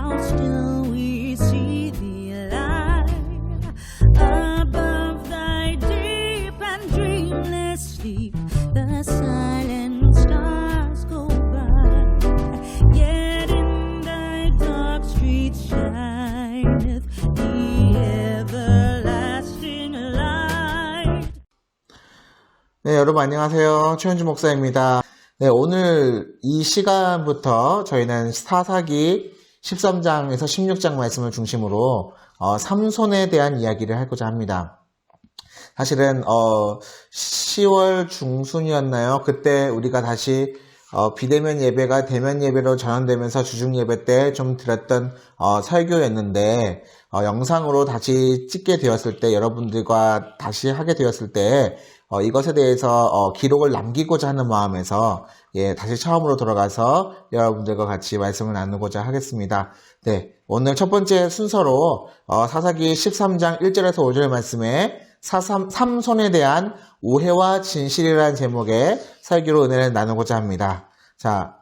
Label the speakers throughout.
Speaker 1: how still we see thee lie above thy deep and dreamless sleep. The silent stars go by, yet in thy dark streets shineth the everlasting light.
Speaker 2: 네, 여러분 안녕하세요. 최현주 목사입니다. 네, 오늘 이 시간부터 저희는 사사기 13장에서 16장 말씀을 중심으로 삼손에 대한 이야기를 하고자 합니다. 사실은 10월 중순이었나요? 그때 우리가 다시 비대면 예배가 대면 예배로 전환되면서 주중 예배 때 좀 드렸던 설교였는데 영상으로 다시 찍게 되었을 때, 여러분들과 다시 하게 되었을 때 이것에 대해서 기록을 남기고자 하는 마음에서 다시 처음으로 돌아가서 여러분들과 같이 말씀을 나누고자 하겠습니다. 네, 오늘 첫 번째 순서로 사사기 13장 1절에서 5절 말씀에 삼손에 대한 오해와 진실이라는 제목의 설교로 은혜를 나누고자 합니다. 자,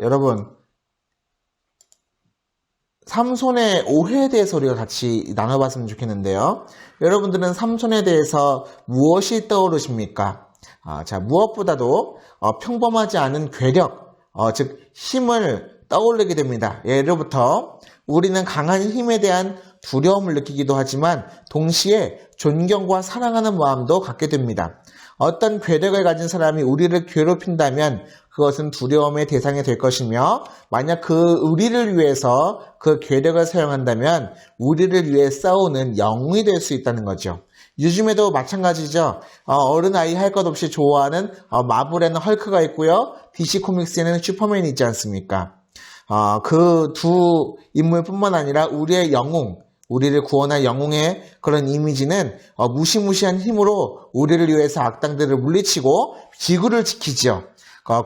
Speaker 2: 여러분, 삼손의 오해에 대해서 우리가 같이 나눠봤으면 좋겠는데요. 여러분들은 삼손에 대해서 무엇이 떠오르십니까? 무엇보다도 평범하지 않은 괴력, 즉 힘을 떠올리게 됩니다. 예로부터 우리는 강한 힘에 대한 두려움을 느끼기도 하지만 동시에 존경과 사랑하는 마음도 갖게 됩니다. 어떤 괴력을 가진 사람이 우리를 괴롭힌다면 그것은 두려움의 대상이 될 것이며, 만약 그 우리를 위해서 그 괴력을 사용한다면 우리를 위해 싸우는 영웅이 될 수 있다는 거죠. 요즘에도 마찬가지죠. 어른아이 할 것 없이 좋아하는 마블에는 헐크가 있고요, DC 코믹스에는 슈퍼맨이 있지 않습니까? 그 두 인물뿐만 아니라 우리의 영웅, 우리를 구원할 영웅의 그런 이미지는 무시무시한 힘으로 우리를 위해서 악당들을 물리치고 지구를 지키죠.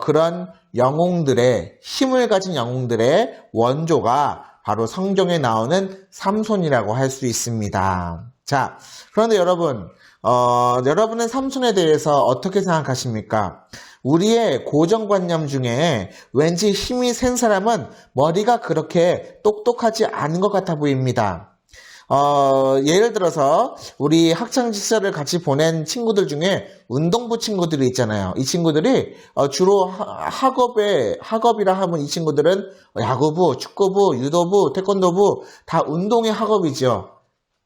Speaker 2: 그런 영웅들의, 힘을 가진 영웅들의 원조가 바로 성경에 나오는 삼손이라고 할 수 있습니다. 자, 그런데 여러분은 삼손에 대해서 어떻게 생각하십니까? 우리의 고정관념 중에 왠지 힘이 센 사람은 머리가 그렇게 똑똑하지 않은 것 같아 보입니다. 예를 들어서 우리 학창시절을 같이 보낸 친구들 중에 운동부 친구들이 있잖아요. 이 친구들이 주로 학업이라 하면 이 친구들은 야구부, 축구부, 유도부, 태권도부 다 운동의 학업이죠.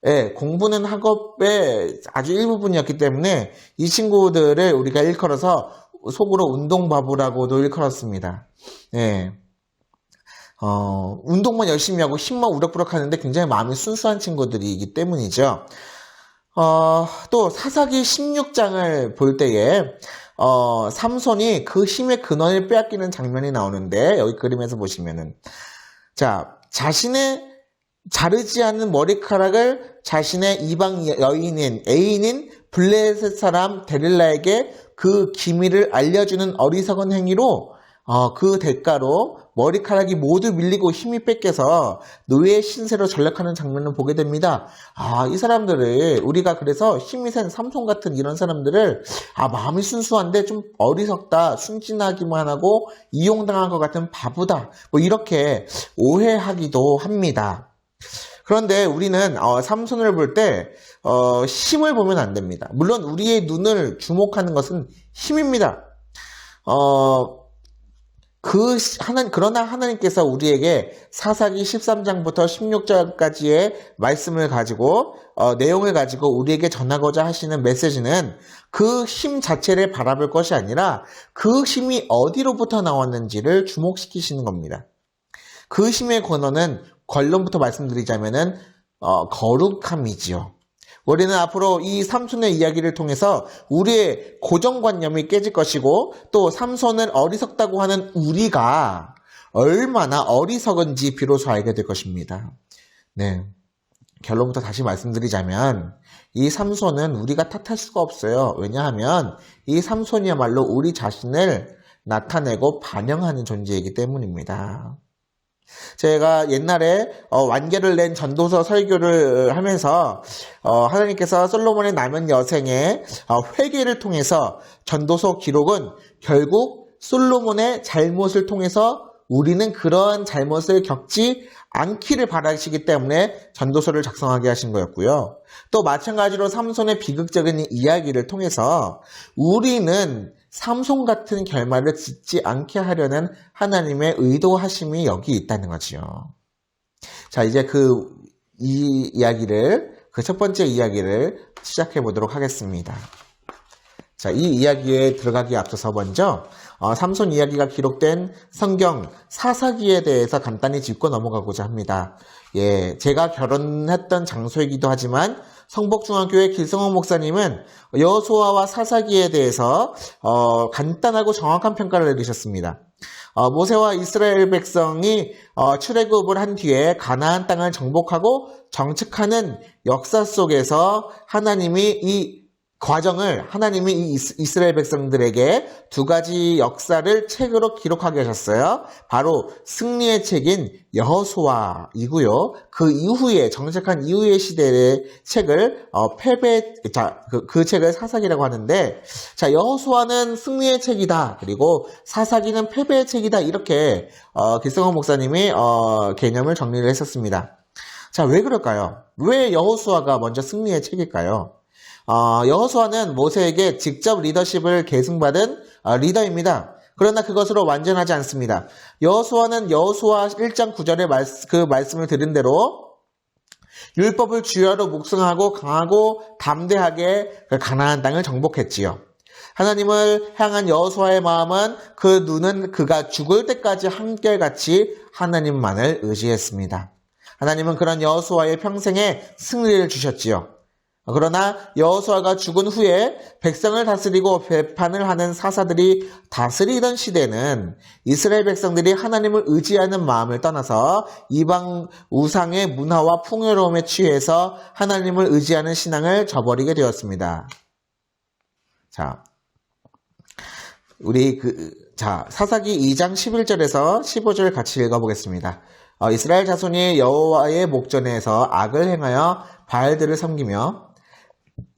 Speaker 2: 예, 공부는 학업의 아주 일부분이었기 때문에 이 친구들을 우리가 일컬어서 속으로 운동바보라고도 일컬었습니다. 예. 운동만 열심히 하고 힘만 우럭부럭 하는데 굉장히 마음이 순수한 친구들이기 때문이죠. 또 사사기 16장을 볼 때에 삼손이 그 힘의 근원을 빼앗기는 장면이 나오는데, 여기 그림에서 보시면은, 자신의 자르지 않은 머리카락을 자신의 이방 여인인 애인인 블레셋 사람 데릴라에게 그 기밀을 알려주는 어리석은 행위로 그 대가로 머리카락이 모두 밀리고 힘이 뺏겨서 노예의 신세로 전락하는 장면을 보게 됩니다. 이 사람들을 우리가 그래서 힘이 센 삼손 같은 이런 사람들을 마음이 순수한데 좀 어리석다, 순진하기만 하고 이용당한 것 같은 바보다, 뭐 이렇게 오해하기도 합니다. 그런데 우리는 삼손을 볼 때 힘을 보면 안 됩니다. 물론 우리의 눈을 주목하는 것은 힘입니다. 그러나 하나님께서 우리에게 사사기 13장부터 16장까지의 말씀을 가지고, 내용을 가지고 우리에게 전하고자 하시는 메시지는 그 힘 자체를 바라볼 것이 아니라 그 힘이 어디로부터 나왔는지를 주목시키시는 겁니다. 그 힘의 근원은 결론부터 말씀드리자면은, 거룩함이지요. 우리는 앞으로 이 삼손의 이야기를 통해서 우리의 고정관념이 깨질 것이고, 또 삼손을 어리석다고 하는 우리가 얼마나 어리석은지 비로소 알게 될 것입니다. 네, 결론부터 다시 말씀드리자면 이 삼손은 우리가 탓할 수가 없어요. 왜냐하면 이 삼손이야말로 우리 자신을 나타내고 반영하는 존재이기 때문입니다. 제가 옛날에 완결을 낸 전도서 설교를 하면서 하나님께서 솔로몬의 남은 여생의 회개를 통해서 전도서 기록은 결국 솔로몬의 잘못을 통해서 우리는 그런 잘못을 겪지 않기를 바라시기 때문에 전도서를 작성하게 하신 거였고요. 또 마찬가지로 삼손의 비극적인 이야기를 통해서 우리는 삼손 같은 결말을 짓지 않게 하려는 하나님의 의도하심이 여기 있다는 거지요. 자, 이제 그 첫 번째 이야기를 시작해 보도록 하겠습니다. 자, 이 이야기에 들어가기 앞서서 먼저 삼손 이야기가 기록된 성경 사사기에 대해서 간단히 짚고 넘어가고자 합니다. 예, 제가 결혼했던 장소이기도 하지만 성복중앙교회 길성호 목사님은 여호수아와 사사기에 대해서 간단하고 정확한 평가를 내리셨습니다. 모세와 이스라엘 백성이 출애굽을 한 뒤에 가나안 땅을 정복하고 정착하는 역사 속에서 하나님이 이 이스라엘 백성들에게 두 가지 역사를 책으로 기록하게 하셨어요. 바로 승리의 책인 여호수아이고요. 그 이후에 정착한 이후의 시대의 책을 그 책을 사사기라고 하는데, 자, 여호수아는 승리의 책이다. 그리고 사사기는 패배의 책이다. 이렇게 길성호 목사님이 개념을 정리를 했었습니다. 자, 왜 그럴까요? 왜 여호수아가 먼저 승리의 책일까요? 여호수아는 모세에게 직접 리더십을 계승받은 리더입니다. 그러나 그것으로 완전하지 않습니다. 여호수아는 여호수아 1장 9절의 그 말씀을 들은 대로 율법을 주야로 묵상하고 강하고 담대하게 가나안 땅을 정복했지요. 하나님을 향한 여호수아의 마음은 그 눈은 그가 죽을 때까지 한결같이 하나님만을 의지했습니다. 하나님은 그런 여호수아의 평생에 승리를 주셨지요. 그러나 여호수아가 죽은 후에 백성을 다스리고 배판을 하는 사사들이 다스리던 시대는 이스라엘 백성들이 하나님을 의지하는 마음을 떠나서 이방 우상의 문화와 풍요로움에 취해서 하나님을 의지하는 신앙을 저버리게 되었습니다. 자, 사사기 2장 11절에서 15절 같이 읽어보겠습니다. 이스라엘 자손이 여호와의 목전에서 악을 행하여 바알들을 섬기며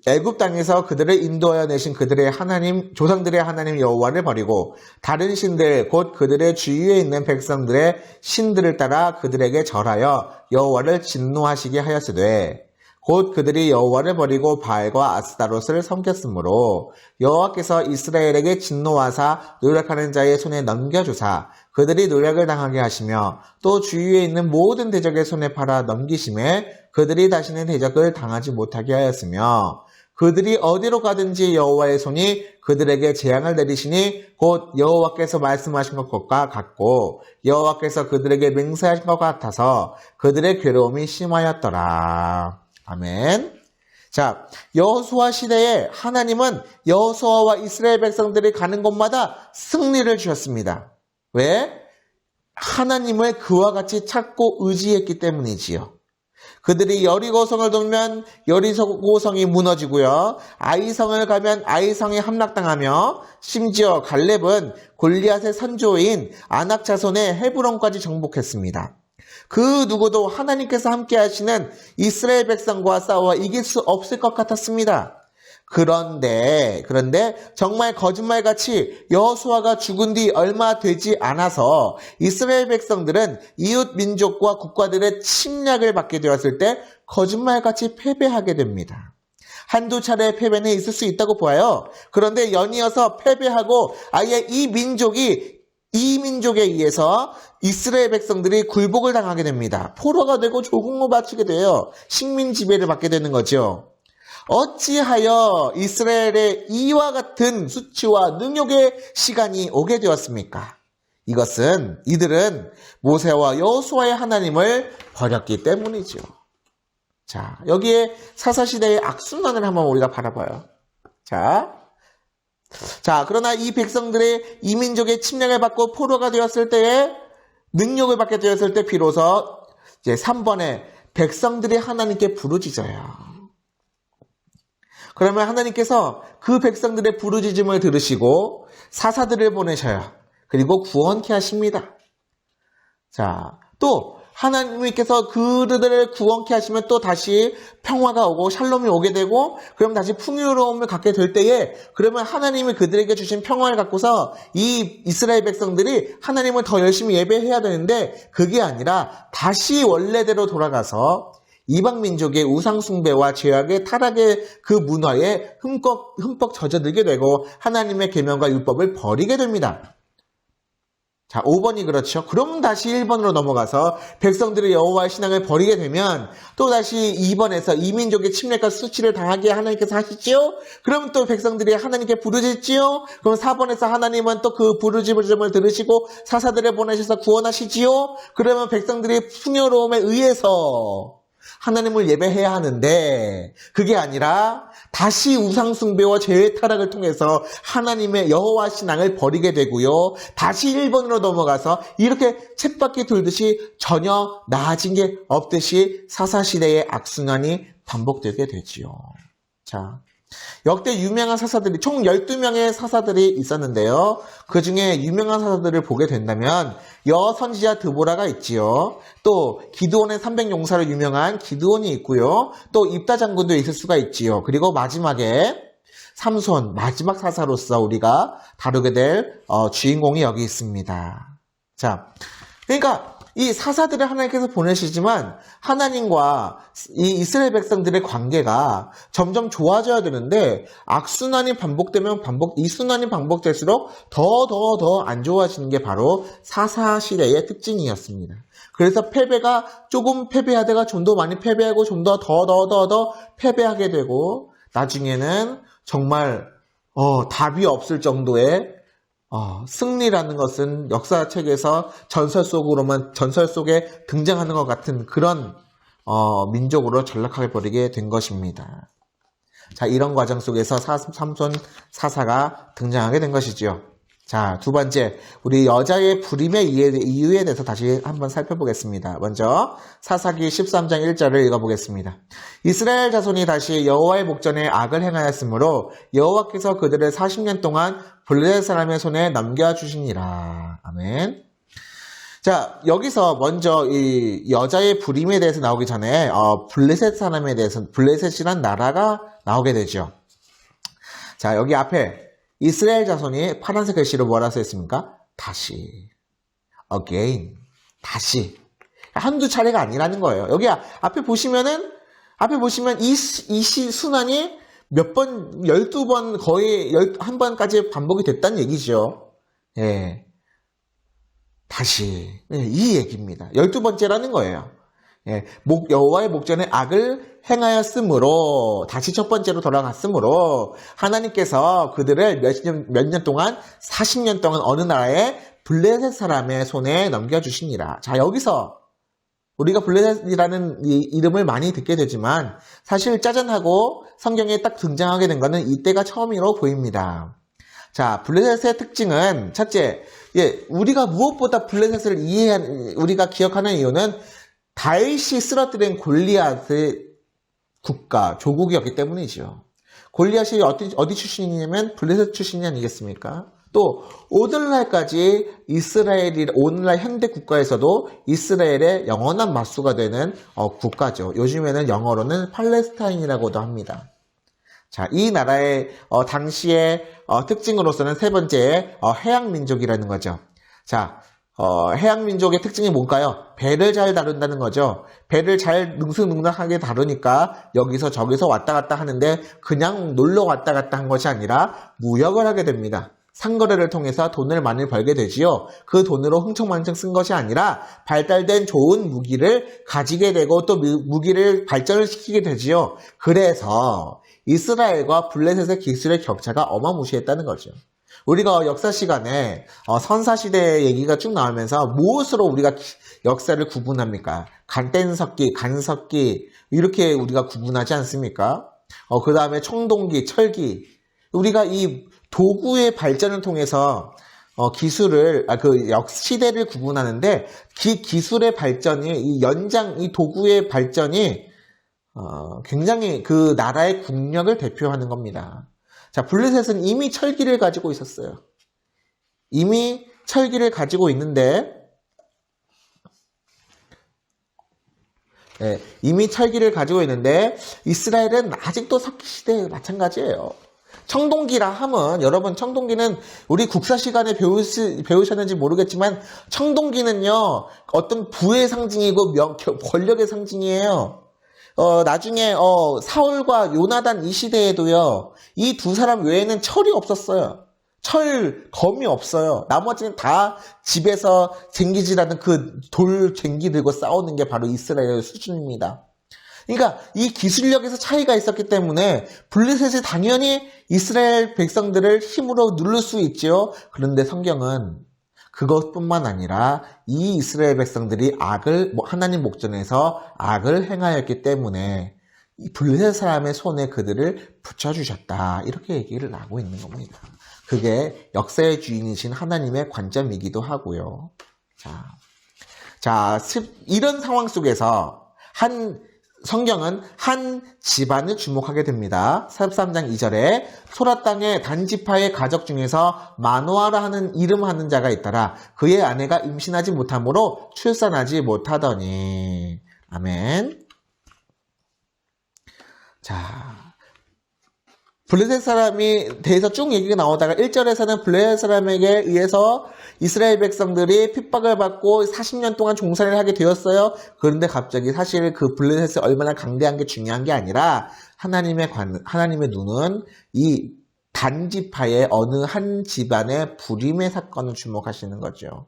Speaker 2: 애굽 땅에서 그들을 인도하여 내신 그들의 하나님, 조상들의 하나님 여호와를 버리고 다른 신들, 곧 그들의 주위에 있는 백성들의 신들을 따라 그들에게 절하여 여호와를 진노하시게 하였으되, 곧 그들이 여호와를 버리고 바알과 아스타롯을 섬겼으므로 여호와께서 이스라엘에게 진노하사 노력하는 자의 손에 넘겨주사 그들이 노력을 당하게 하시며 또 주위에 있는 모든 대적의 손에 팔아 넘기심에 그들이 다시는 대적을 당하지 못하게 하였으며, 그들이 어디로 가든지 여호와의 손이 그들에게 재앙을 내리시니 곧 여호와께서 말씀하신 것과 같고 여호와께서 그들에게 맹세하신 것 같아서 그들의 괴로움이 심하였더라. 아멘. 자, 여호수아 시대에 하나님은 여호수아와 이스라엘 백성들이 가는 곳마다 승리를 주셨습니다. 왜? 하나님을 그와 같이 찾고 의지했기 때문이지요. 그들이 여리고성을 돌면 여리고성이 무너지고요. 아이성을 가면 아이성이 함락당하며, 심지어 갈렙은 골리앗의 선조인 아낙 자손의 헤브론까지 정복했습니다. 그 누구도 하나님께서 함께 하시는 이스라엘 백성과 싸워 이길 수 없을 것 같았습니다. 그런데 정말 거짓말같이 여호수아가 죽은 뒤 얼마 되지 않아서 이스라엘 백성들은 이웃 민족과 국가들의 침략을 받게 되었을 때 거짓말같이 패배하게 됩니다. 한두 차례의 패배는 있을 수 있다고 보아요. 그런데 연이어서 패배하고 아예 이 민족에 의해서 이스라엘 백성들이 굴복을 당하게 됩니다. 포로가 되고 조공을 바치게 돼요. 식민 지배를 받게 되는 거죠. 어찌하여 이스라엘의 이와 같은 수치와 능욕의 시간이 오게 되었습니까? 이들은 모세와 여호수아의 하나님을 버렸기 때문이죠. 자, 여기에 사사시대의 악순환을 한번 우리가 바라봐요. 자, 그러나 이 백성들의 이민족의 침략을 받고 포로가 되었을 때에, 능력을 받게 되었을 때 비로소 이제 3번에 백성들이 하나님께 부르짖어요. 그러면 하나님께서 그 백성들의 부르짖음을 들으시고 사사들을 보내셔요. 그리고 구원케 하십니다. 자, 또 하나님께서 그들을 구원케 하시면 또 다시 평화가 오고 샬롬이 오게 되고 그럼 다시 풍요로움을 갖게 될 때에 그러면 하나님이 그들에게 주신 평화를 갖고서 이 이스라엘 백성들이 하나님을 더 열심히 예배해야 되는데 그게 아니라 다시 원래대로 돌아가서 이방 민족의 우상 숭배와 죄악의 타락의 그 문화에 흠뻑 젖어들게 되고 하나님의 계명과 율법을 버리게 됩니다. 자, 5번이 그렇죠. 그럼 다시 1번으로 넘어가서 백성들의 여호와의 신앙을 버리게 되면 또 다시 2번에서 이민족의 침략과 수치를 당하게 하나님께서 하시지요. 그럼 또 백성들이 하나님께 부르짖지요. 그럼 4번에서 하나님은 또 그 부르짖음을 들으시고 사사들을 보내셔서 구원하시지요. 그러면 백성들이 풍요로움에 의해서 하나님을 예배해야 하는데 그게 아니라 다시 우상 숭배와 죄의 타락을 통해서 하나님의 여호와 신앙을 버리게 되고요. 다시 1번으로 넘어가서 이렇게 쳇바퀴 돌듯이 전혀 나아진 게 없듯이 사사시대의 악순환이 반복되게 되지요. 자, 역대 유명한 사사들이 총 12명의 사사들이 있었는데요. 그 중에 유명한 사사들을 보게 된다면 여선지자 드보라가 있지요. 또 기드온의 300용사로 유명한 기드온이 있고요. 또 입다 장군도 있을 수가 있지요. 그리고 마지막에 삼손 마지막 사사로서 우리가 다루게 될 주인공이 여기 있습니다. 자, 그러니까 이 사사들을 하나님께서 보내시지만 하나님과 이 이스라엘 백성들의 관계가 점점 좋아져야 되는데 악순환이 반복되면 이 순환이 반복될수록 더 안 좋아지는 게 바로 사사시대의 특징이었습니다. 그래서 패배가 조금 패배하다가 좀 더 많이 패배하고 좀 더 패배하게 되고 나중에는 정말 답이 없을 정도의 승리라는 것은 역사책에서 전설 속에 등장하는 것 같은 그런 민족으로 전락하게 버리게 된 것입니다. 자, 이런 과정 속에서 삼손 사사가 등장하게 된 것이지요. 자, 두 번째, 우리 여자의 불임의 이유에 대해서 다시 한번 살펴보겠습니다. 먼저 사사기 13장 1절을 읽어보겠습니다. 이스라엘 자손이 다시 여호와의 목전에 악을 행하였으므로 여호와께서 그들을 40년 동안 블레셋 사람의 손에 넘겨주시니라. 아멘. 자, 여기서 먼저 이 여자의 불임에 대해서 나오기 전에 블레셋 사람에 대해서 블레셋이란 나라가 나오게 되죠. 자, 여기 앞에 이스라엘 자손이 파란색 글씨로 뭐라 써있습니까? 다시, again, 다시. 한두 차례가 아니라는 거예요. 여기 앞에 보시면 이 순환이 몇 번, 12번, 거의 11번까지 반복이 됐다는 얘기죠. 예. 다시. 예, 이 얘기입니다. 12번째라는 거예요. 예, 여호와의 목전에 악을 행하였으므로 다시 첫 번째로 돌아갔으므로 하나님께서 그들을 몇 년 동안 40년 동안 어느 나라의 블레셋 사람의 손에 넘겨주시니라. 자, 여기서 우리가 블레셋이라는 이 이름을 많이 듣게 되지만 사실 짜잔하고 성경에 딱 등장하게 된 것은 이때가 처음으로 보입니다. 자, 블레셋의 특징은 첫째, 우리가 무엇보다 블레셋을 우리가 기억하는 이유는 다윗이 쓰러뜨린 골리앗의 조국이었기 때문이죠. 골리앗이 어디 출신이냐면 블레셋 출신이 아니겠습니까? 또 오늘날까지 오늘날 현대 국가에서도 이스라엘의 영원한 맞수가 되는 국가죠. 요즘에는 영어로는 팔레스타인이라고도 합니다. 자, 이 나라의 당시의 특징으로서는 세 번째 해양 민족이라는 거죠. 자, 해양 민족의 특징이 뭘까요? 배를 잘 다룬다는 거죠. 배를 잘 능수능란하게 다루니까 여기서 저기서 왔다 갔다 하는데 그냥 놀러 왔다 갔다 한 것이 아니라 무역을 하게 됩니다. 상거래를 통해서 돈을 많이 벌게 되지요. 그 돈으로 흥청망청 쓴 것이 아니라 발달된 좋은 무기를 가지게 되고 또 무기를 발전을 시키게 되지요. 그래서 이스라엘과 블레셋의 기술의 격차가 어마무시했다는 거죠. 우리가 역사 시간에 선사시대 얘기가 쭉 나오면서 무엇으로 우리가 역사를 구분합니까? 간땡석기, 간석기 이렇게 우리가 구분하지 않습니까? 그 다음에 청동기, 철기. 우리가 이 도구의 발전을 통해서 시대를 구분하는데 기술의 발전이 이 도구의 발전이 굉장히 그 나라의 국력을 대표하는 겁니다. 자, 블레셋은 이미 철기를 가지고 있었어요. 이미 철기를 가지고 있는데 이미 철기를 가지고 있는데 이스라엘은 아직도 석기 시대에 마찬가지예요. 청동기라 함은 여러분 청동기는 우리 국사 시간에 배우셨는지 모르겠지만 청동기는요 어떤 부의 상징이고 권력의 상징이에요. 나중에 사울과 요나단 이 시대에도요 이 두 사람 외에는 철이 없었어요. 검이 없어요. 나머지는 다 집에서 쟁기질하는 그 돌 쟁기 들고 싸우는 게 바로 이스라엘 수준입니다. 그러니까 이 기술력에서 차이가 있었기 때문에 블레셋이 당연히 이스라엘 백성들을 힘으로 누를 수 있죠. 그런데 성경은 그것뿐만 아니라 이 이스라엘 백성들이 하나님 목전에서 악을 행하였기 때문에 이 블레셋 사람의 손에 그들을 붙여주셨다. 이렇게 얘기를 하고 있는 겁니다. 그게 역사의 주인이신 하나님의 관점이기도 하고요. 이런 상황 속에서 성경은 한 집안을 주목하게 됩니다. 43장 2절에 소라 땅의 단지파의 가족 중에서 마노아라 하는 이름하는 자가 있더라. 그의 아내가 임신하지 못하므로 출산하지 못하더니. 아멘. 블레셋 사람이 대해서 쭉 얘기가 나오다가 1절에서는 블레셋 사람에게 의해서 이스라엘 백성들이 핍박을 받고 40년 동안 종살이를 하게 되었어요. 그런데 갑자기 사실 그 블레셋이 얼마나 강대한 게 중요한 게 아니라 하나님의 눈은 이 단지파의 어느 한 집안의 불임의 사건을 주목하시는 거죠.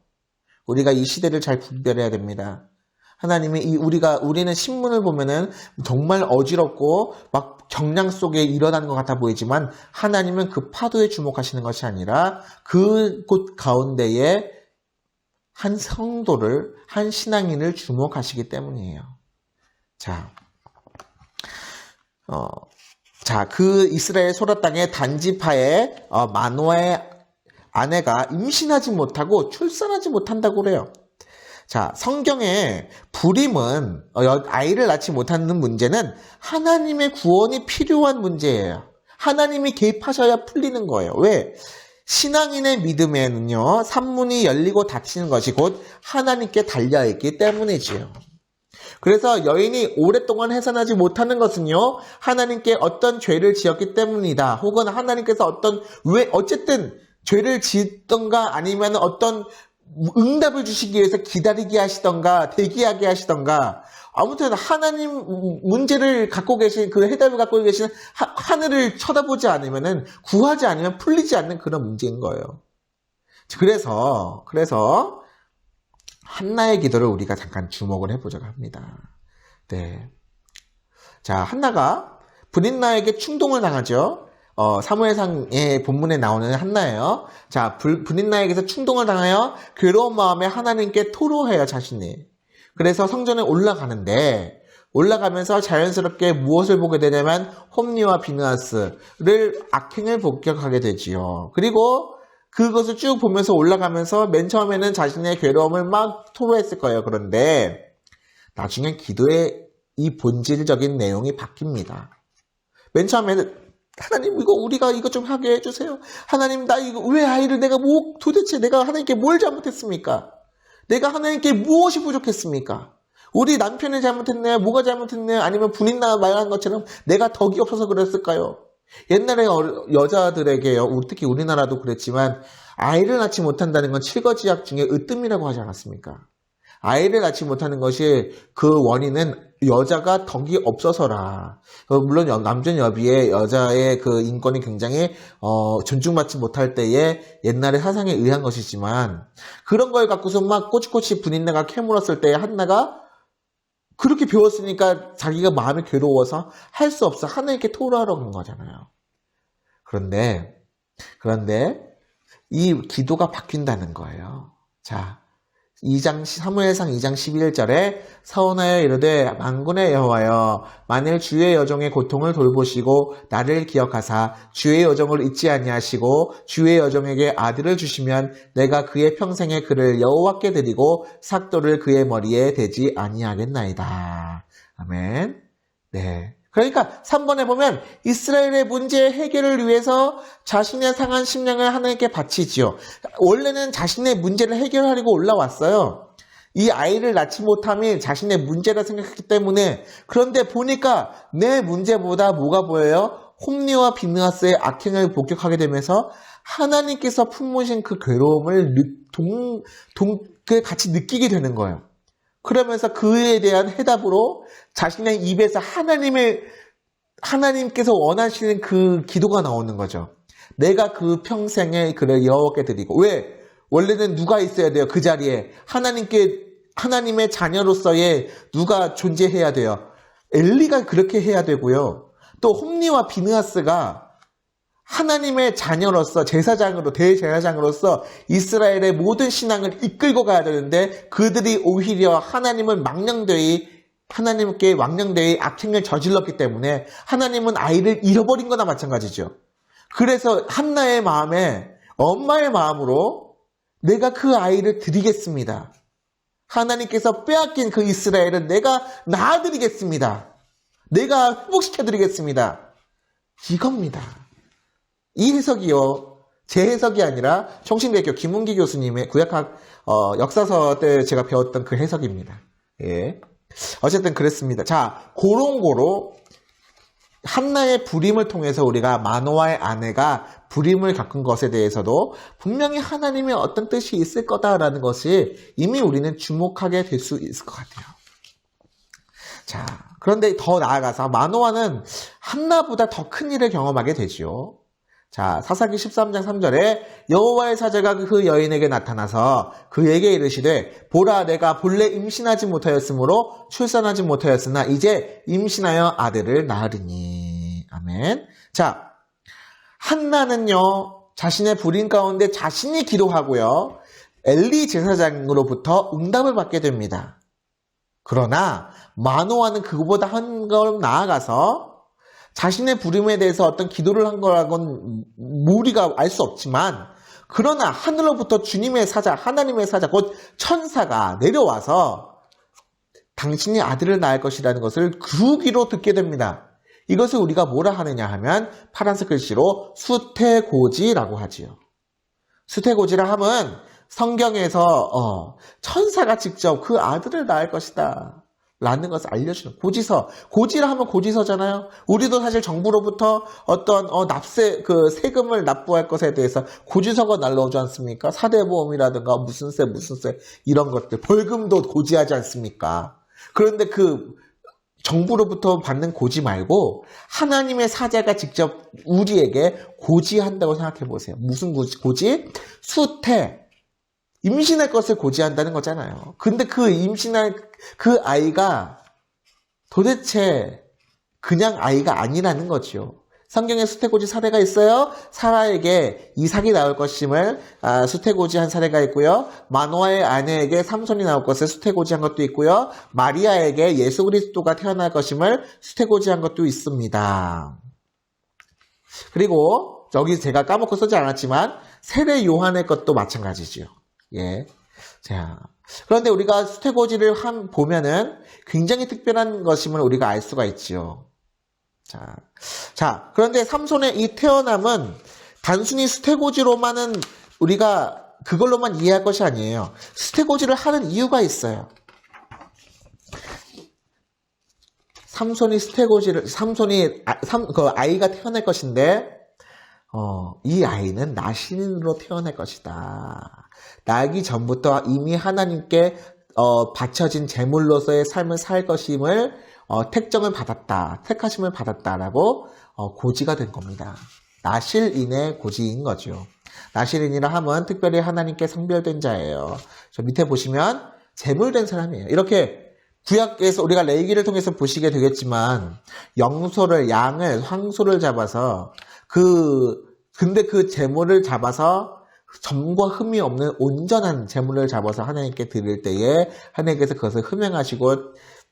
Speaker 2: 우리가 이 시대를 잘 분별해야 됩니다. 하나님이 우리는 신문을 보면은 정말 어지럽고 막 경량 속에 일어나는 것 같아 보이지만 하나님은 그 파도에 주목하시는 것이 아니라 그곳 가운데에 한 성도를, 한 신앙인을 주목하시기 때문이에요. 그 이스라엘 소라 땅의 단지파의 마노아의 아내가 임신하지 못하고 출산하지 못한다고 그래요. 성경에 불임은 아이를 낳지 못하는 문제는 하나님의 구원이 필요한 문제예요. 하나님이 개입하셔야 풀리는 거예요. 왜? 신앙인의 믿음에는요, 산문이 열리고 닫히는 것이 곧 하나님께 달려있기 때문이지요. 그래서 여인이 오랫동안 해산하지 못하는 것은요, 하나님께 어떤 죄를 지었기 때문이다. 혹은 하나님께서 어쨌든 죄를 짓던가 아니면 어떤 응답을 주시기 위해서 기다리게 하시던가 대기하게 하시던가 아무튼 하나님 문제를 갖고 계신 그 해답을 갖고 계신 하늘을 쳐다보지 않으면은 구하지 않으면 풀리지 않는 그런 문제인 거예요. 그래서 한나의 기도를 우리가 잠깐 주목을 해보자고 합니다. 한나가 브릿나에게 충동을 당하죠. 사무엘상의 본문에 나오는 한나예요. 브릿나에게서 충동을 당하여 괴로운 마음에 하나님께 토로해요, 자신이. 그래서 성전에 올라가면서 자연스럽게 무엇을 보게 되냐면 홈리와 비느하스를 악행을 목격하게 되지요. 그리고 그것을 쭉 보면서 올라가면서 맨 처음에는 자신의 괴로움을 막 토로했을 거예요. 그런데 나중에 기도의 이 본질적인 내용이 바뀝니다. 맨 처음에는 하나님 우리가 이거 좀 하게 해주세요. 하나님 왜 아이를 도대체 내가 하나님께 뭘 잘못했습니까? 내가 하나님께 무엇이 부족했습니까? 우리 남편이 잘못했나요? 뭐가 잘못했나요? 아니면 분인나 말한 것처럼 내가 덕이 없어서 그랬을까요? 옛날에 여자들에게요, 특히 우리나라도 그랬지만 아이를 낳지 못한다는 건 칠거지약 중에 으뜸이라고 하지 않았습니까? 아이를 낳지 못하는 것이 그 원인은 여자가 덕이 없어서라. 물론 남존 여비의 여자의 그 인권이 굉장히 존중받지 못할 때에 옛날의 사상에 의한 것이지만 그런 걸 갖고서 막 꼬치꼬치 분인나가 캐물었을 때 한나가 그렇게 배웠으니까 자기가 마음이 괴로워서 할 수 없어 하나님께 토로하러 간 거잖아요. 그런데 이 기도가 바뀐다는 거예요. 사무엘상 2장 11절에 서원하여 이르되 만군의 여호와여 만일 주의 여종의 고통을 돌보시고 나를 기억하사 주의 여종을 잊지 아니하시고 주의 여종에게 아들을 주시면 내가 그의 평생에 그를 여호와께 드리고 삭도를 그의 머리에 대지 아니하겠나이다. 아멘. 그러니까 3번에 보면 이스라엘의 문제 해결을 위해서 자신의 상한 심령을 하나님께 바치지요. 원래는 자신의 문제를 해결하려고 올라왔어요. 이 아이를 낳지 못함이 자신의 문제라 생각했기 때문에 그런데 보니까 내 문제보다 뭐가 보여요? 홈리와 비느하스의 악행을 목격하게 되면서 하나님께서 품으신 그 괴로움을 같이 느끼게 되는 거예요. 그러면서 그에 대한 해답으로 자신의 입에서 하나님께서 원하시는 그 기도가 나오는 거죠. 내가 그 평생에 그를 여호와께 드리고. 왜? 원래는 누가 있어야 돼요? 그 자리에 하나님의 자녀로서의 누가 존재해야 돼요? 엘리가 그렇게 해야 되고요. 또 홈리와 비느하스가 하나님의 자녀로서 대제사장으로서 이스라엘의 모든 신앙을 이끌고 가야 되는데 그들이 오히려 하나님께 왕령되이 악행을 저질렀기 때문에 하나님은 아이를 잃어버린 거나 마찬가지죠. 그래서 한나의 마음에 엄마의 마음으로 내가 그 아이를 드리겠습니다. 하나님께서 빼앗긴 그 이스라엘은 내가 낳아드리겠습니다. 내가 회복시켜드리겠습니다. 이겁니다. 이 해석이요. 제 해석이 아니라 총신대학교 김은기 교수님의 구약학 역사서 때 제가 배웠던 그 해석입니다. 예. 어쨌든 그랬습니다. 자, 고롱고로 한나의 불임을 통해서 우리가 마노아의 아내가 불임을 겪은 것에 대해서도 분명히 하나님의 어떤 뜻이 있을 거다라는 것이 이미 우리는 주목하게 될 수 있을 것 같아요. 자, 그런데 더 나아가서 마노아는 한나보다 더 큰 일을 경험하게 되죠. 자, 사사기 13장 3절에 여호와의 사자가 그 여인에게 나타나서 그에게 이르시되 보라 내가 본래 임신하지 못하였으므로 출산하지 못하였으나 이제 임신하여 아들을 낳으리니. 아멘. 자, 한나는요 자신의 불임 가운데 자신이 기도하고요 엘리 제사장으로부터 응답을 받게 됩니다. 그러나 마노아는 그보다 한 걸음 나아가서 자신의 부름에 대해서 어떤 기도를 한 거라고는 우리가 알 수 없지만 그러나 하늘로부터 주님의 사자, 하나님의 사자, 곧 천사가 내려와서 당신이 아들을 낳을 것이라는 것을 그 귀로 듣게 됩니다. 이것을 우리가 뭐라 하느냐 하면 파란색 글씨로 수태고지라고 하지요. 수태고지라 함은 성경에서 천사가 직접 그 아들을 낳을 것이다 라는 것을 알려주는 고지라 하면 고지서잖아요. 우리도 사실 정부로부터 어떤 세금을 납부할 것에 대해서 고지서가 날라오지 않습니까? 사대보험이라든가 무슨 세 이런 것들 벌금도 고지하지 않습니까? 그런데 그 정부로부터 받는 고지 말고 하나님의 사자가 직접 우리에게 고지한다고 생각해 보세요. 무슨 고지? 수태. 임신할 것을 고지한다는 거잖아요. 근데 그 임신할 그 아이가 도대체 그냥 아이가 아니라는 거죠. 성경에 수태고지 사례가 있어요. 사라에게 이삭이 나올 것임을 수태고지한 사례가 있고요. 마노아의 아내에게 삼손이 나올 것을 수태고지한 것도 있고요. 마리아에게 예수 그리스도가 태어날 것임을 수태고지한 것도 있습니다. 그리고 여기 제가 까먹고 쓰지 않았지만 세례 요한의 것도 마찬가지죠. 예. 자, 그런데 우리가 수태고지를 보면은 굉장히 특별한 것임을 우리가 알 수가 있지요. 자, 그런데 삼손의 이 태어남은 단순히 수태고지로만은 우리가 그걸로만 이해할 것이 아니에요. 수태고지를 하는 이유가 있어요. 삼손이 아이가 태어날 것인데, 이 아이는 나신으로 태어날 것이다. 나기 전부터 이미 하나님께 바쳐진 제물로서의 삶을 살 것임을 택하심을 받았다라고 고지가 된 겁니다. 나실인의 고지인 거죠. 나실인이라 함은 특별히 하나님께 성별된 자예요. 저 밑에 보시면 제물된 사람이에요. 이렇게 구약에서 우리가 레위기를 통해서 보시게 되겠지만 영소를, 양을, 황소를 잡아서 근데 그 제물을 잡아서 점과 흠이 없는 온전한 제물을 잡아서 하나님께 드릴 때에 하나님께서 그것을 흠행하시고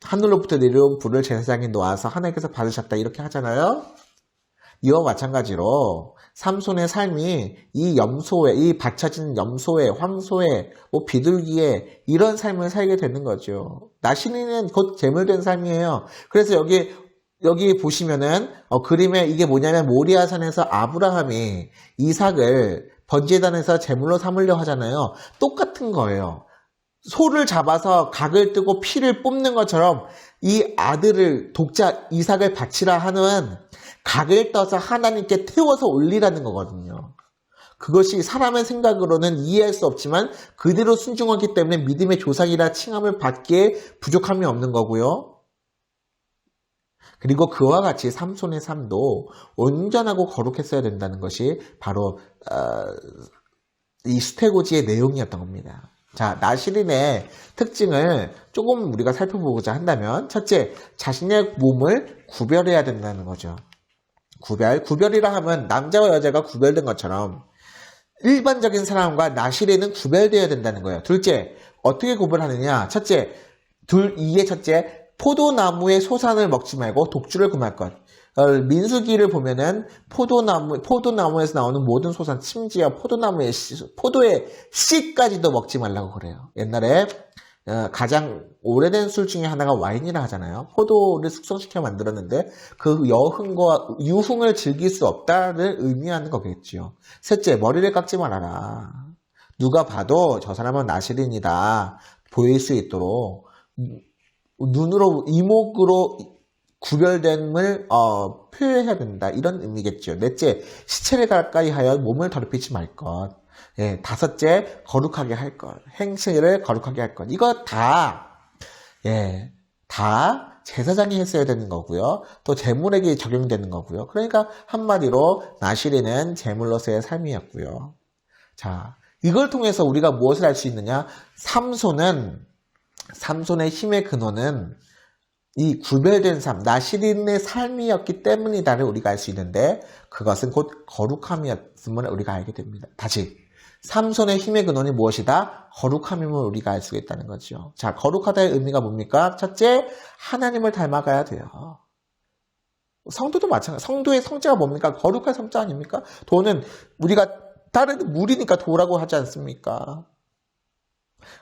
Speaker 2: 하늘로부터 내려온 불을 제사장에 놓아서 하나님께서 받으셨다 이렇게 하잖아요. 이와 마찬가지로 삼손의 삶이 이 염소에, 이 받쳐진 염소에, 황소에, 비둘기에 이런 삶을 살게 되는 거죠. 나신이는 곧 제물된 삶이에요. 그래서 여기 보시면은 그림에 이게 뭐냐면 모리아산에서 아브라함이 이삭을 번제단에서 제물로 삼으려 하잖아요. 똑같은 거예요. 소를 잡아서 각을 뜨고 피를 뽑는 것처럼 이 아들을 독자 이삭을 바치라 하는 각을 떠서 하나님께 태워서 올리라는 거거든요. 그것이 사람의 생각으로는 이해할 수 없지만 그대로 순종하기 때문에 믿음의 조상이라 칭함을 받기에 부족함이 없는 거고요. 그리고 그와 같이 삼손의 삶도 온전하고 거룩했어야 된다는 것이 바로 이 수태고지의 내용이었던 겁니다. 자, 나시린의 특징을 조금 우리가 살펴보고자 한다면 첫째, 자신의 몸을 구별해야 된다는 거죠. 구별이라 하면 남자와 여자가 구별된 것처럼 일반적인 사람과 나시린은 구별되어야 된다는 거예요. 둘째, 어떻게 구별하느냐? 첫째, 포도나무의 소산을 먹지 말고 독주를 금할 것. 민수기를 보면은 포도나무에서 나오는 모든 소산, 심지어 포도의 씨까지도 먹지 말라고 그래요. 옛날에 가장 오래된 술 중에 하나가 와인이라 하잖아요. 포도를 숙성시켜 만들었는데 그 여흥과 유흥을 즐길 수 없다를 의미하는 거겠지요. 셋째, 머리를 깎지 말아라. 누가 봐도 저 사람은 나시린이다 보일 수 있도록 눈으로 이목으로 구별됨을 표현해야 된다. 이런 의미겠죠. 넷째, 시체를 가까이 하여 몸을 더럽히지 말 것. 예, 다섯째, 거룩하게 할 것. 행실을 거룩하게 할 것. 이거 다 제사장이 했어야 되는 거고요. 또 제물에게 적용되는 거고요. 그러니까 한마디로 나시린은 제물로서의 삶이었고요. 자, 이걸 통해서 우리가 무엇을 알 수 있느냐? 삼손의 힘의 근원은 이 구별된 삶, 나시린의 삶이었기 때문이다를 우리가 알 수 있는데 그것은 곧 거룩함이었음을 우리가 알게 됩니다. 다시, 삼손의 힘의 근원이 무엇이다? 거룩함임을 우리가 알 수 있다는 거죠. 자, 거룩하다의 의미가 뭡니까? 첫째, 하나님을 닮아가야 돼요. 성도도 마찬가지. 성도의 성자가 뭡니까? 거룩한 성자 아닙니까? 도는 우리가 다른 물이니까 도라고 하지 않습니까?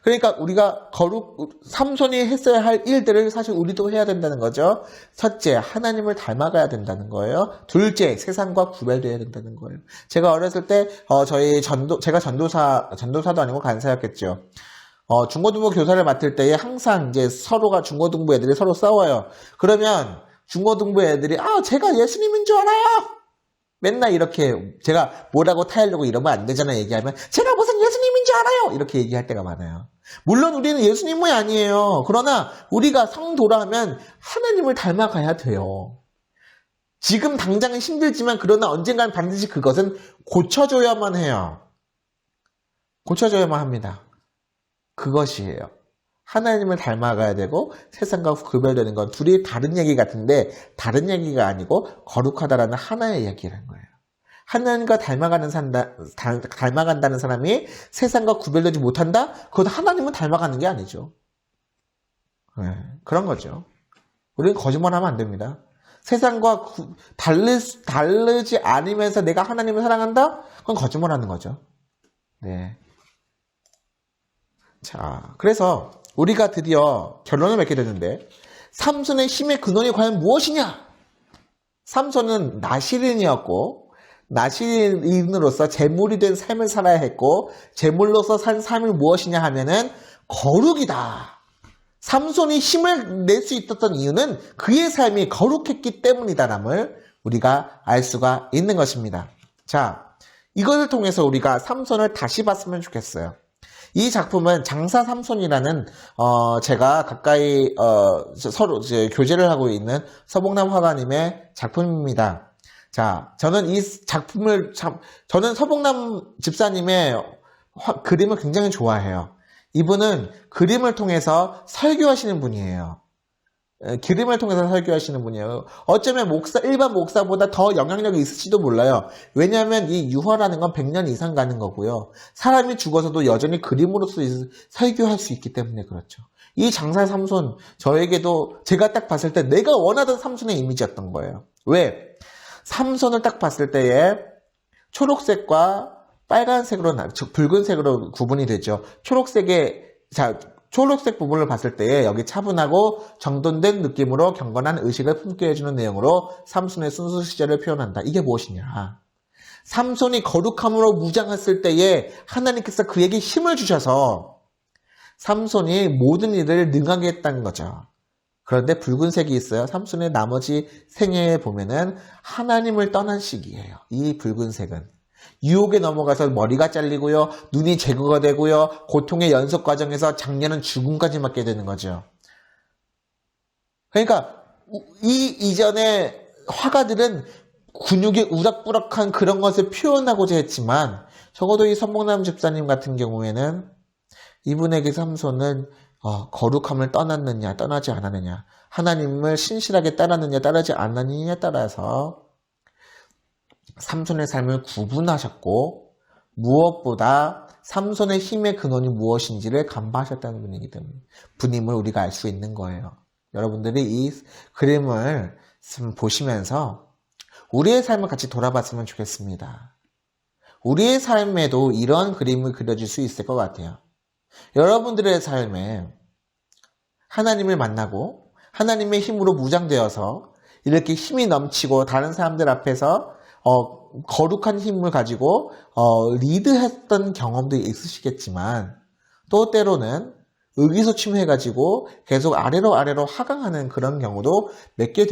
Speaker 2: 그러니까 우리가 삼손이 했어야 할 일들을 사실 우리도 해야 된다는 거죠. 첫째, 하나님을 닮아가야 된다는 거예요. 둘째, 세상과 구별되어야 된다는 거예요. 제가 어렸을 때 제가 전도사도 아니고 간사였겠죠. 중고등부 교사를 맡을 때에 항상 이제 서로가 중고등부 애들이 서로 싸워요. 그러면 중고등부 애들이 제가 예수님인 줄 알아요. 맨날 이렇게 제가 뭐라고 타이려고 이러면 안 되잖아요. 얘기하면 제가 무슨 예수님인 줄 알아요. 이렇게 얘기할 때가 많아요. 물론 우리는 예수님이 아니에요. 그러나 우리가 성도라면 하나님을 닮아가야 돼요. 지금 당장은 힘들지만 그러나 언젠간 반드시 그것은 고쳐줘야만 해요. 고쳐줘야만 합니다. 그것이에요. 하나님을 닮아가야 되고 세상과 구별되는 건 둘이 다른 얘기 같은데 다른 얘기가 아니고 거룩하다라는 하나의 얘기라는 거예요. 하나님과 닮아간다는 사람이 세상과 구별되지 못한다? 그것도 하나님은 닮아가는 게 아니죠. 네, 그런 거죠. 우리는 거짓말하면 안 됩니다. 세상과 다르지 않으면서 내가 하나님을 사랑한다? 그건 거짓말하는 거죠. 네. 자, 그래서 우리가 드디어 결론을 맺게 되는데 삼손의 힘의 근원이 과연 무엇이냐? 삼손은 나시린이었고 나시린으로서 제물이 된 삶을 살아야 했고 제물로서 산 삶이 무엇이냐 하면은 거룩이다. 삼손이 힘을 낼 수 있었던 이유는 그의 삶이 거룩했기 때문이다람을 우리가 알 수가 있는 것입니다. 자, 이것을 통해서 우리가 삼손을 다시 봤으면 좋겠어요. 이 작품은 장사 삼손이라는 제가 가까이 서로 교제를 하고 있는 서봉남 화가님의 작품입니다. 자, 저는 이 작품을 저는 서봉남 집사님의 그림을 굉장히 좋아해요. 이분은 그림을 통해서 설교하시는 분이에요. 그림을 통해서 설교하시는 분이에요. 어쩌면 일반 목사보다 더 영향력이 있을지도 몰라요. 왜냐하면 이 유화라는 건 100년 이상 가는 거고요. 사람이 죽어서도 여전히 그림으로서 설교할 수 있기 때문에 그렇죠. 이 장사 삼손, 저에게도 제가 딱 봤을 때 내가 원하던 삼손의 이미지였던 거예요. 왜? 삼손을 딱 봤을 때에 초록색과 빨간색으로, 붉은색으로 구분이 되죠. 초록색 부분을 봤을 때에 여기 차분하고 정돈된 느낌으로 경건한 의식을 품게 해주는 내용으로 삼손의 순수 시절을 표현한다. 이게 무엇이냐? 삼손이 거룩함으로 무장했을 때에 하나님께서 그에게 힘을 주셔서 삼손이 모든 일을 능하게 했다는 거죠. 그런데 붉은색이 있어요. 삼손의 나머지 생애에 보면은 하나님을 떠난 시기예요. 이 붉은색은. 유혹에 넘어가서 머리가 잘리고요. 눈이 제거가 되고요. 고통의 연속 과정에서 장년은 죽음까지 맞게 되는 거죠. 그러니까 이 이전의 화가들은 근육의 우락부락한 그런 것을 표현하고자 했지만 적어도 이 선봉남 집사님 같은 경우에는 이분에게 삼손은 거룩함을 떠났느냐 떠나지 않았느냐, 하나님을 신실하게 따랐느냐 따르지 않았느냐에 따라서 삼손의 삶을 구분하셨고 무엇보다 삼손의 힘의 근원이 무엇인지를 간파하셨다는 분임을 우리가 알 수 있는 거예요. 여러분들이 이 그림을 보시면서 우리의 삶을 같이 돌아봤으면 좋겠습니다. 우리의 삶에도 이런 그림을 그려줄 수 있을 것 같아요. 여러분들의 삶에 하나님을 만나고 하나님의 힘으로 무장되어서 이렇게 힘이 넘치고 다른 사람들 앞에서 거룩한 힘을 가지고 리드했던 경험도 있으시겠지만 또 때로는 의기소침해가지고 계속 아래로 하강하는 그런 경우도 몇 개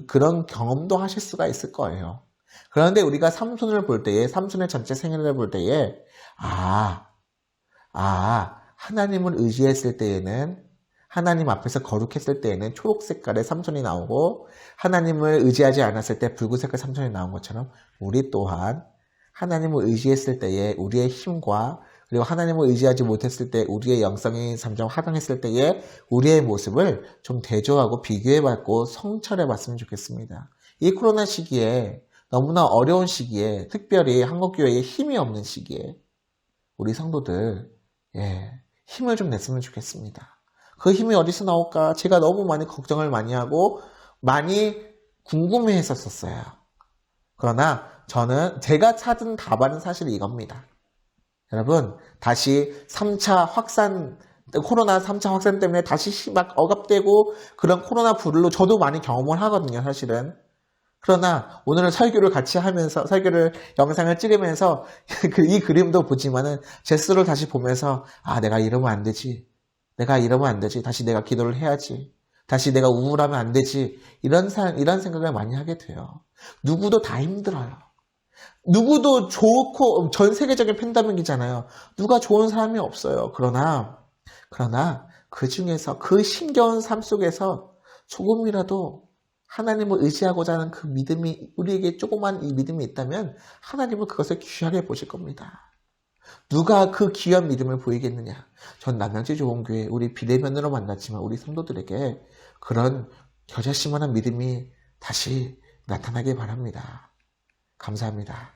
Speaker 2: 그런 경험도 하실 수가 있을 거예요. 그런데 우리가 삼손을 볼 때에, 삼손의 전체 생애를 볼 때에 하나님을 의지했을 때에는, 하나님 앞에서 거룩했을 때에는 초록 색깔의 삼손이 나오고 하나님을 의지하지 않았을 때 붉은 색깔 삼손이 나온 것처럼 우리 또한 하나님을 의지했을 때에 우리의 힘과 그리고 하나님을 의지하지 못했을 때 우리의 영성이 점점 하강했을 때에 우리의 모습을 좀 대조하고 비교해봤고 성찰해봤으면 좋겠습니다. 이 코로나 시기에, 너무나 어려운 시기에, 특별히 한국교회에 힘이 없는 시기에 우리 성도들 힘을 좀 냈으면 좋겠습니다. 그 힘이 어디서 나올까? 제가 너무 많이 걱정을 많이 하고 많이 궁금해 했었어요. 그러나 제가 찾은 답안은 사실 이겁니다. 여러분, 다시 3차 확산, 코로나 3차 확산 때문에 다시 막 억압되고 그런 코로나 불로 저도 많이 경험을 하거든요, 사실은. 그러나 오늘은 설교를 같이 하면서, 영상을 찍으면서 이 그림도 보지만은 제 스스로를 다시 보면서 내가 이러면 안 되지. 다시 내가 기도를 해야지. 다시 내가 우울하면 안 되지. 이런 생각을 많이 하게 돼요. 누구도 다 힘들어요. 누구도 좋고, 전 세계적인 팬데믹이잖아요. 누가 좋은 사람이 없어요. 그러나 그 중에서, 그 힘겨운 삶 속에서 조금이라도 하나님을 의지하고자 하는 그 믿음이, 우리에게 조그만 이 믿음이 있다면 하나님은 그것을 귀하게 보실 겁니다. 누가 그 귀한 믿음을 보이겠느냐? 전 남양주 좋은교회 우리 비대면으로 만났지만 우리 성도들에게 그런 겨자씨만한 믿음이 다시 나타나길 바랍니다. 감사합니다.